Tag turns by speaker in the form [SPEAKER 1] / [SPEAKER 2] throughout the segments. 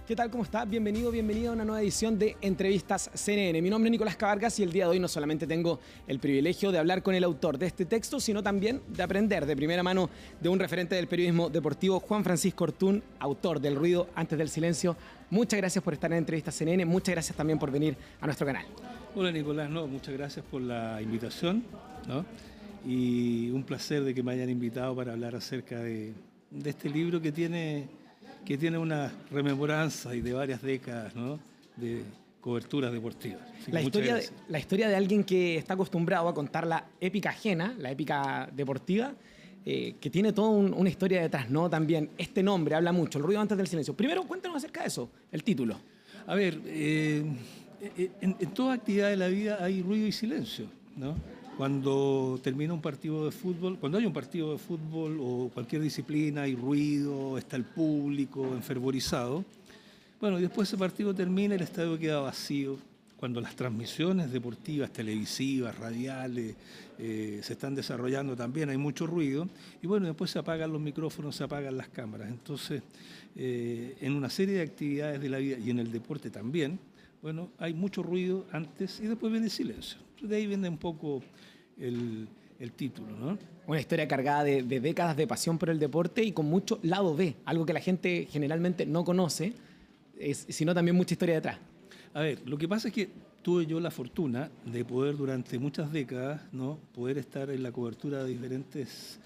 [SPEAKER 1] ¿Qué tal? ¿Cómo está? Bienvenido a una nueva edición de Entrevistas CNN. Mi nombre es Nicolás Cabargas y el día de hoy no solamente tengo el privilegio de hablar con el autor de este texto, sino también de aprender de primera mano de un referente del periodismo deportivo, Juan Francisco Ortún, autor del Ruido antes del silencio. Muchas gracias por estar en Entrevistas CNN, muchas gracias también por venir a nuestro canal.
[SPEAKER 2] Hola Nicolás, muchas gracias por la invitación, y un placer de que me hayan invitado para hablar acerca de este libro que tiene una rememoranza y de varias décadas, de coberturas deportivas.
[SPEAKER 1] La historia de alguien que está acostumbrado a contar la épica ajena, la épica deportiva, que tiene toda una historia detrás, ¿no? También este nombre habla mucho, El Ruido antes del silencio. Primero, cuéntanos acerca de eso, el título.
[SPEAKER 2] A ver, en toda actividad de la vida hay ruido y silencio, ¿no? Cuando termina un partido de fútbol, cuando hay un partido de fútbol o cualquier disciplina, hay ruido, está el público enfervorizado. Bueno, y después ese partido termina y el estadio queda vacío. Cuando las transmisiones deportivas, televisivas, radiales, se están desarrollando también, hay mucho ruido. Y bueno, después se apagan los micrófonos, se apagan las cámaras. Entonces, en una serie de actividades de la vida y en el deporte también, bueno, hay mucho ruido antes y después viene el silencio. De ahí viene un poco el título, ¿no?
[SPEAKER 1] Una historia cargada de décadas de pasión por el deporte y con mucho lado B, algo que la gente generalmente no conoce, sino también mucha historia detrás.
[SPEAKER 2] A ver, lo que pasa es que tuve yo la fortuna de poder durante muchas décadas, poder estar en la cobertura de diferentes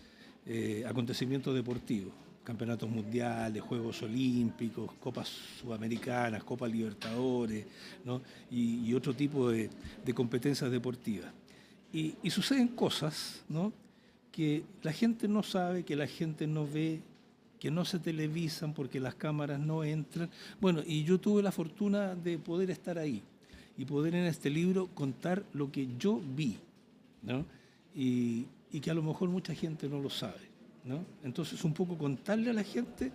[SPEAKER 2] acontecimientos deportivos. Campeonatos mundiales, Juegos Olímpicos, Copas Sudamericanas, Copas Libertadores, y otro tipo de competencias deportivas. Y suceden cosas, que la gente no sabe, que la gente no ve, que no se televisan porque las cámaras no entran. Bueno, y yo tuve la fortuna de poder estar ahí y poder en este libro contar lo que yo vi, y que a lo mejor mucha gente no lo sabe. Entonces, un poco contarle a la gente,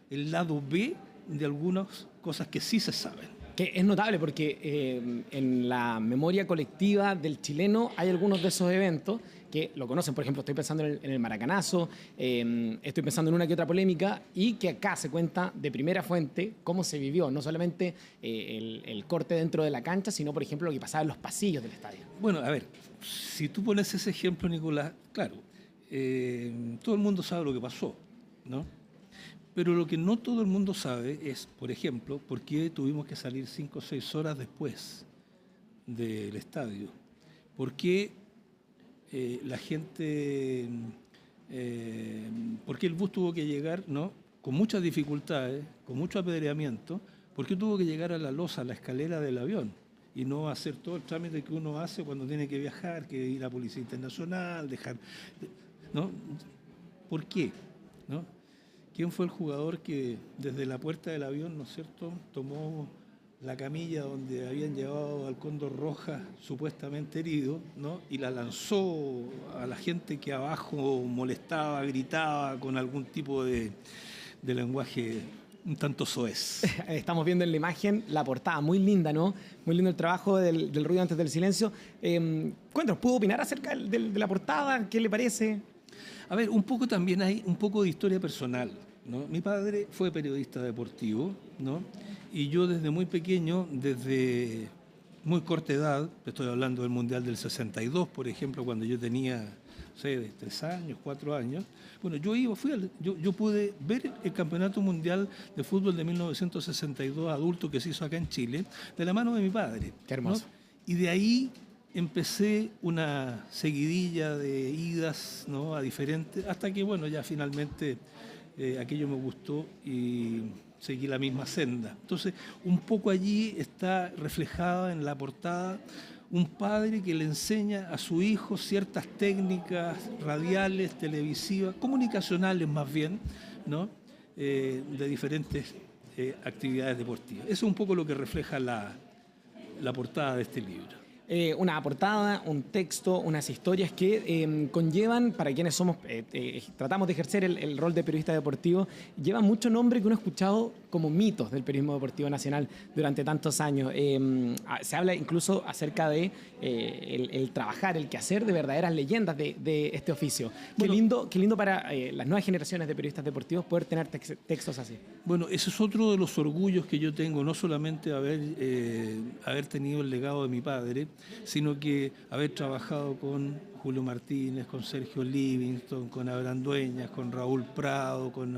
[SPEAKER 2] el lado B de algunas cosas que sí se saben.
[SPEAKER 1] Que es notable porque en la memoria colectiva del chileno hay algunos de esos eventos que lo conocen. Por ejemplo, estoy pensando en el Maracanazo, estoy pensando en una que otra polémica, y que acá se cuenta de primera fuente cómo se vivió, no solamente el corte dentro de la cancha, sino, por ejemplo, lo que pasaba en los pasillos del estadio.
[SPEAKER 2] Bueno, a ver, si tú pones ese ejemplo, Nicolás, claro, todo el mundo sabe lo que pasó, Pero lo que no todo el mundo sabe es, por ejemplo, por qué tuvimos que salir 5 o 6 horas después del estadio. ¿Por qué la gente, por qué el bus tuvo que llegar, con muchas dificultades, con mucho apedreamiento? ¿Por qué tuvo que llegar a la losa, a la escalera del avión? Y no hacer todo el trámite que uno hace cuando tiene que viajar, que ir a Policía Internacional, dejar... ¿Por qué? ¿Quién fue el jugador que desde la puerta del avión, ¿no es cierto?, tomó la camilla donde habían llevado al Cóndor Rojas supuestamente herido, y la lanzó a la gente que abajo molestaba, gritaba con algún tipo de lenguaje un tanto soez?
[SPEAKER 1] Estamos viendo en la imagen la portada, muy linda, ¿no? Muy lindo el trabajo del Ruido antes del silencio. Cuéntanos, ¿puedo opinar acerca de la portada? ¿Qué le parece?
[SPEAKER 2] A ver, un poco también hay un poco de historia personal, Mi padre fue periodista deportivo, Y yo desde muy pequeño, desde muy corta edad, estoy hablando del Mundial del 62, por ejemplo, cuando yo tenía, no sé, de 3 años, 4 años, bueno, yo pude ver el Campeonato Mundial de Fútbol de 1962 adulto que se hizo acá en Chile, de la mano de mi padre.
[SPEAKER 1] Qué hermoso.
[SPEAKER 2] Y de ahí empecé una seguidilla de idas, a diferentes, hasta que, bueno, ya finalmente aquello me gustó y seguí la misma senda. Entonces, un poco allí está reflejada en la portada un padre que le enseña a su hijo ciertas técnicas radiales, televisivas, comunicacionales más bien, de diferentes actividades deportivas. Eso es un poco lo que refleja la portada de este libro.
[SPEAKER 1] Una portada, un texto, unas historias que conllevan, para quienes somos, tratamos de ejercer el rol de periodista deportivo, lleva mucho nombre que uno ha escuchado como mitos del periodismo deportivo nacional durante tantos años. Se habla incluso acerca de el trabajar, el quehacer de verdaderas leyendas de este oficio. Bueno, qué lindo para las nuevas generaciones de periodistas deportivos poder tener textos así.
[SPEAKER 2] Bueno, ese es otro de los orgullos que yo tengo, no solamente haber tenido el legado de mi padre, sino que haber trabajado con Julio Martínez, con Sergio Livingston, con Abraham Dueñas, con Raúl Prado, con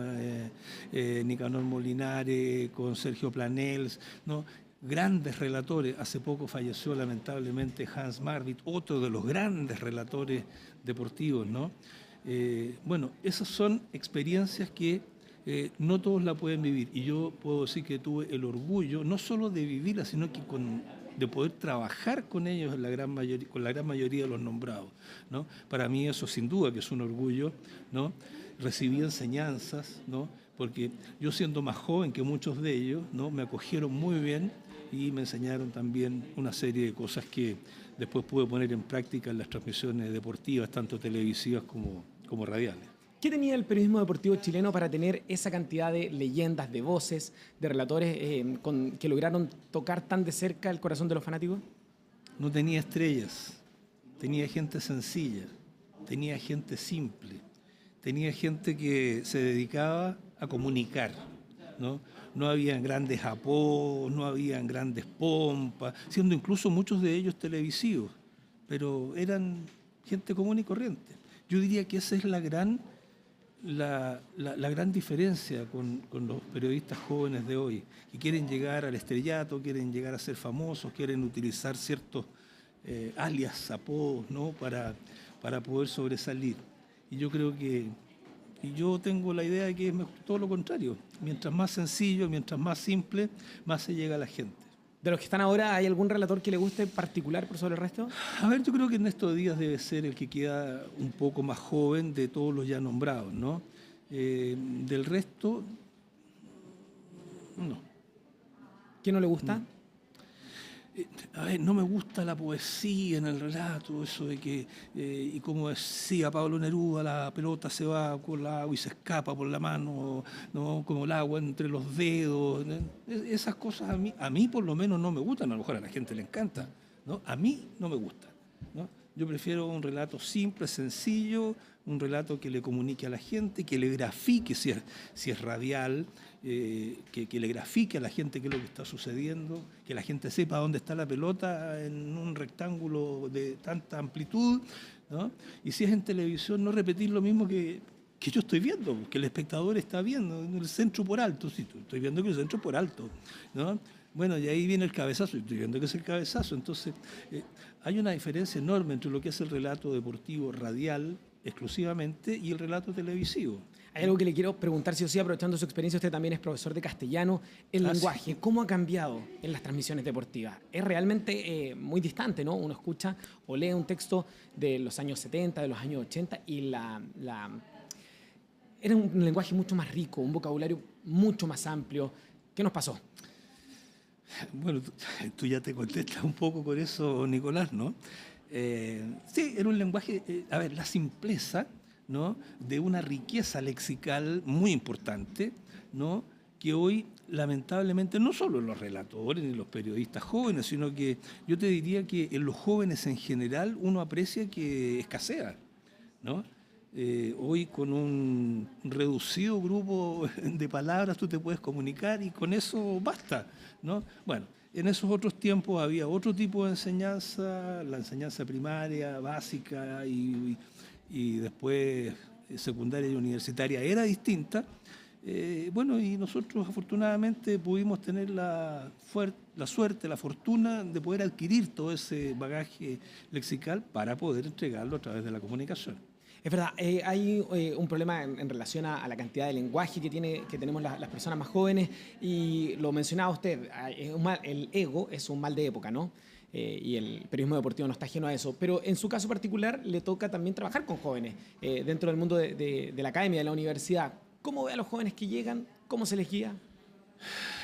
[SPEAKER 2] Nicanor Molinare, con Sergio Planels, ¿no? Grandes relatores. Hace poco falleció lamentablemente Hans Marvit, otro de los grandes relatores deportivos, ¿no? Bueno, esas son experiencias que no todos la pueden vivir, y yo puedo decir que tuve el orgullo no solo de vivirla, sino que de poder trabajar con ellos con la gran mayoría de los nombrados, ¿no? Para mí eso sin duda que es un orgullo, ¿no? Recibí enseñanzas, ¿no? Porque yo, siendo más joven que muchos de ellos, ¿no?, me acogieron muy bien y me enseñaron también una serie de cosas que después pude poner en práctica en las transmisiones deportivas, tanto televisivas como radiales.
[SPEAKER 1] ¿Qué tenía el periodismo deportivo chileno para tener esa cantidad de leyendas, de voces, de relatores que lograron tocar tan de cerca el corazón de los fanáticos?
[SPEAKER 2] No tenía estrellas, tenía gente sencilla, tenía gente simple, tenía gente que se dedicaba a comunicar, ¿no? No habían grandes apodos, no habían grandes pompas, siendo incluso muchos de ellos televisivos, pero eran gente común y corriente. Yo diría que esa es la gran diferencia con los periodistas jóvenes de hoy, que quieren llegar al estrellato, quieren llegar a ser famosos, quieren utilizar ciertos alias, apodos, ¿no?, para poder sobresalir. Y yo creo que, y yo tengo la idea de que es todo lo contrario. Mientras más sencillo, mientras más simple, más se llega a la gente.
[SPEAKER 1] ¿De los que están ahora hay algún relator que le guste en particular por sobre el resto?
[SPEAKER 2] A ver, yo creo que en estos días debe ser el que queda un poco más joven de todos los ya nombrados, ¿no? Del resto, no.
[SPEAKER 1] ¿Quién no le gusta?
[SPEAKER 2] A ver, no me gusta la poesía en el relato, eso de que, y como decía Pablo Neruda, la pelota se va con el agua y se escapa por la mano, ¿no?, como el agua entre los dedos. Esas cosas a mí por lo menos no me gustan, a lo mejor a la gente le encanta, ¿no? A mí no me gusta, ¿no? Yo prefiero un relato simple, sencillo, un relato que le comunique a la gente, que le grafique, si es radial, que le grafique a la gente qué es lo que está sucediendo, que la gente sepa dónde está la pelota en un rectángulo de tanta amplitud, ¿no? Y si es en televisión, no repetir lo mismo que yo estoy viendo, que el espectador está viendo, en el centro por alto, sí, estoy viendo que el centro por alto, ¿no? Bueno, y ahí viene el cabezazo, estoy viendo que es el cabezazo. Entonces, hay una diferencia enorme entre lo que es el relato deportivo radial exclusivamente y el relato televisivo.
[SPEAKER 1] Hay algo que le quiero preguntar, si o sí, aprovechando su experiencia, usted también es profesor de castellano. El lenguaje,
[SPEAKER 2] sí.
[SPEAKER 1] ¿cómo ha cambiado en las transmisiones deportivas? Es realmente muy distante, ¿no? Uno escucha o lee un texto de los años 70, de los años 80, y era un lenguaje mucho más rico, un vocabulario mucho más amplio. ¿Qué nos pasó?
[SPEAKER 2] Bueno, tú ya te contestas un poco con eso, Nicolás, ¿no? Sí, era un lenguaje, a ver, la simpleza, ¿no?, de una riqueza lexical muy importante, ¿no?, que hoy lamentablemente no solo en los relatores ni los periodistas jóvenes, sino que yo te diría que en los jóvenes en general uno aprecia que escasea, ¿no? Hoy con un reducido grupo de palabras tú te puedes comunicar y con eso basta, ¿no? Bueno, en esos otros tiempos había otro tipo de enseñanza, la enseñanza primaria, básica y después secundaria y universitaria era distinta. Bueno, y nosotros afortunadamente pudimos tener la suerte, la fortuna de poder adquirir todo ese bagaje lexical para poder entregarlo a través de la comunicación.
[SPEAKER 1] Es verdad, hay un problema en relación a la cantidad de lenguaje que tenemos las personas más jóvenes, y lo mencionaba usted, el ego es un mal de época, ¿no? Y el periodismo deportivo no está ajeno a eso, pero en su caso particular le toca también trabajar con jóvenes dentro del mundo de la academia, de la universidad. ¿Cómo ve a los jóvenes que llegan? ¿Cómo se les guía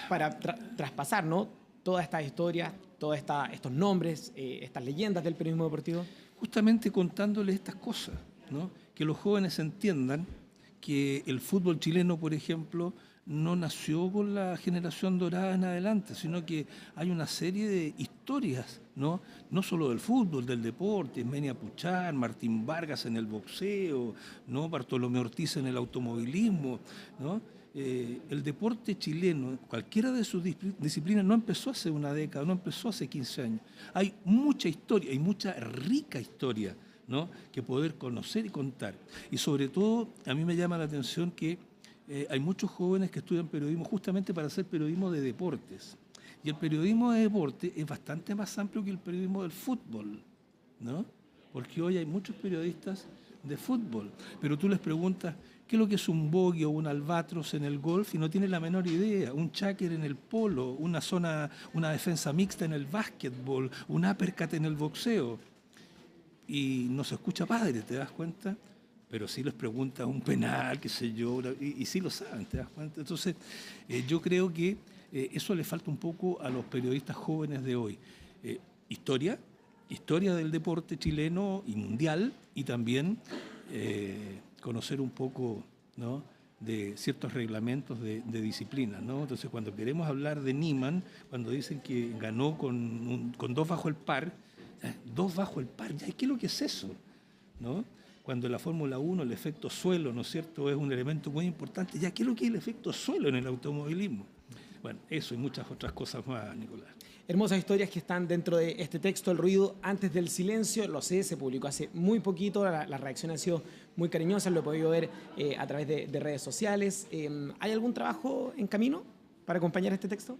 [SPEAKER 1] para traspasar, ¿no?, todas estas historias, todos estos nombres, estas leyendas del periodismo deportivo?
[SPEAKER 2] Justamente contándoles estas cosas, ¿no? Que los jóvenes entiendan que el fútbol chileno, por ejemplo, no nació con la generación dorada en adelante, sino que hay una serie de historias, ¿no? No solo del fútbol, del deporte, Menia Puchar, Martín Vargas en el boxeo, ¿no? Bartolomé Ortiz en el automovilismo, ¿no? El deporte chileno, cualquiera de sus disciplinas, no empezó hace una década, no empezó hace 15 años. Hay mucha historia, hay mucha rica historia, ¿no? Que poder conocer y contar. Y sobre todo, a mí me llama la atención que hay muchos jóvenes que estudian periodismo justamente para hacer periodismo de deportes. Y el periodismo de deporte es bastante más amplio que el periodismo del fútbol, ¿no? Porque hoy hay muchos periodistas de fútbol, pero tú les preguntas qué es lo que es un bogey o un albatros en el golf y no tienen la menor idea, un cháquer en el polo, una defensa mixta en el básquetbol, un uppercut en el boxeo. Y no se escucha padre, ¿te das cuenta? Pero sí les pregunta un penal, qué sé yo, y sí lo saben, ¿te das cuenta? Entonces, yo creo que eso le falta un poco a los periodistas jóvenes de hoy. Historia del deporte chileno y mundial, y también conocer un poco, ¿no?, de ciertos reglamentos de disciplina, ¿no? Entonces, cuando queremos hablar de Niemann, cuando dicen que ganó con 2 bajo el par, 2 bajo el par, ¿ya qué es lo que es eso?, ¿no? Cuando en la Fórmula 1 el efecto suelo, ¿no es cierto?, es un elemento muy importante, ¿ya qué es lo que es el efecto suelo en el automovilismo? Bueno, eso y muchas otras cosas más, Nicolás.
[SPEAKER 1] Hermosas historias que están dentro de este texto, El ruido antes del silencio. Lo sé, se publicó hace muy poquito, las reacciones han sido muy cariñosas, lo he podido ver a través de redes sociales. ¿Hay algún trabajo en camino para acompañar este texto?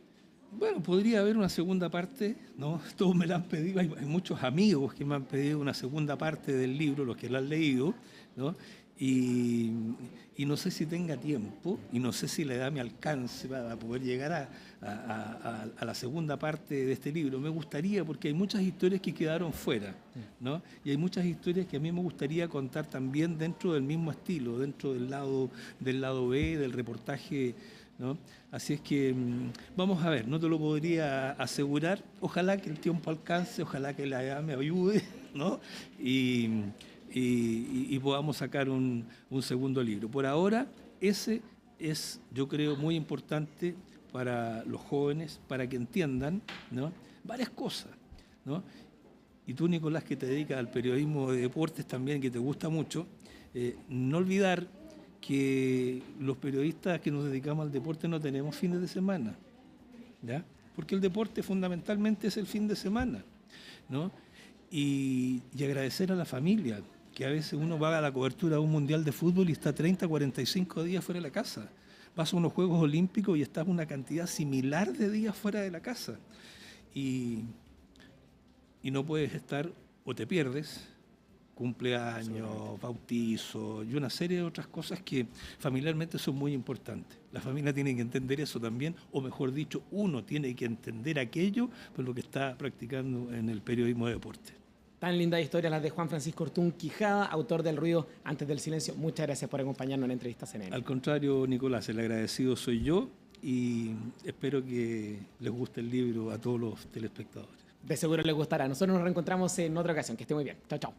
[SPEAKER 2] Bueno, podría haber una segunda parte, ¿no? Todos me la han pedido, hay muchos amigos que me han pedido una segunda parte del libro, los que la han leído, ¿no? Y no sé si tenga tiempo, y no sé si la edad me alcance para poder llegar a la segunda parte de este libro. Me gustaría, porque hay muchas historias que quedaron fuera, ¿no? Y hay muchas historias que a mí me gustaría contar también dentro del mismo estilo, dentro del lado B, del reportaje, ¿no? Así es que vamos a ver, no te lo podría asegurar, ojalá que el tiempo alcance, ojalá que la edad me ayude, ¿no? Y podamos sacar un segundo libro. Por ahora, ese es, yo creo, muy importante para los jóvenes, para que entiendan, ¿no?, varias cosas, ¿no? Y tú, Nicolás, que te dedicas al periodismo de deportes también, que te gusta mucho, no olvidar que los periodistas que nos dedicamos al deporte no tenemos fines de semana, ¿ya? Porque el deporte fundamentalmente es el fin de semana, ¿no? Y agradecer a la familia, que a veces uno va a la cobertura de un mundial de fútbol y está 30, 45 días fuera de la casa. Vas a unos Juegos Olímpicos y estás una cantidad similar de días fuera de la casa. Y no puedes estar, o te pierdes, cumpleaños, bautizo y una serie de otras cosas que familiarmente son muy importantes. La familia tiene que entender eso también, o mejor dicho, uno tiene que entender aquello por lo que está practicando en el periodismo de deporte.
[SPEAKER 1] Tan linda historia las de Juan Francisco Ortún Quijada, autor del Ruido antes del silencio. Muchas gracias por acompañarnos en Entrevistas CNN.
[SPEAKER 2] Al contrario, Nicolás, el agradecido soy yo y espero que les guste el libro a todos los telespectadores.
[SPEAKER 1] De seguro les gustará. Nosotros nos reencontramos en otra ocasión. Que esté muy bien. Chao, chao.